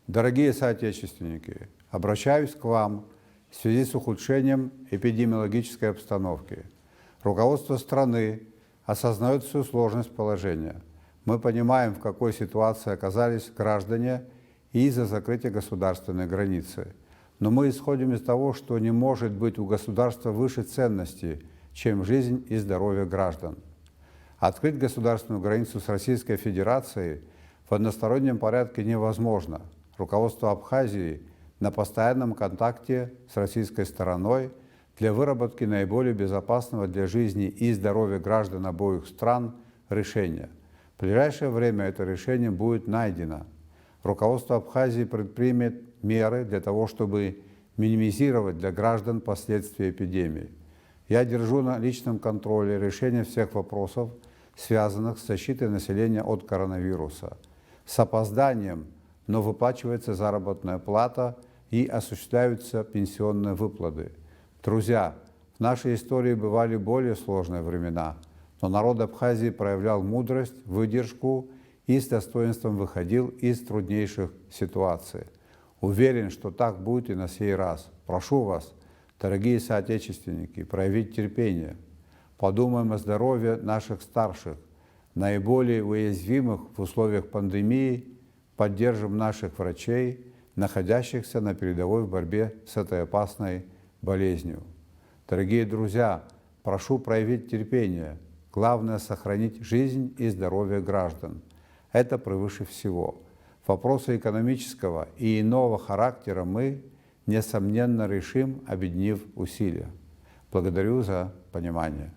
Дорогие соотечественники, обращаюсь к вам в связи с ухудшением эпидемиологической обстановки. Руководство страны осознает всю сложность положения. Мы понимаем, в какой ситуации оказались граждане из-за закрытия государственной границы. Но мы исходим из того, что не может быть у государства выше ценностей, чем жизнь и здоровье граждан. Открыть государственную границу с Российской Федерацией в одностороннем порядке невозможно. Руководство Абхазии на постоянном контакте с российской стороной для выработки наиболее безопасного для жизни и здоровья граждан обоих стран решения. В ближайшее время это решение будет найдено. Руководство Абхазии предпримет меры для того, чтобы минимизировать для граждан последствия эпидемии. Я держу на личном контроле решение всех вопросов, связанных с защитой населения от коронавируса. С опозданием, но выплачивается заработная плата и осуществляются пенсионные выплаты. Друзья, в нашей истории бывали более сложные времена, но народ Абхазии проявлял мудрость, выдержку и с достоинством выходил из труднейших ситуаций. Уверен, что так будет и на сей раз. Прошу вас, дорогие соотечественники, проявить терпение. Подумаем о здоровье наших старших, наиболее уязвимых в условиях пандемии, поддержим наших врачей, находящихся на передовой в борьбе с этой опасной болезнью. Дорогие друзья, прошу проявить терпение. Главное – сохранить жизнь и здоровье граждан. Это превыше всего. Вопросы экономического и иного характера мы, несомненно, решим, объединив усилия. Благодарю за понимание.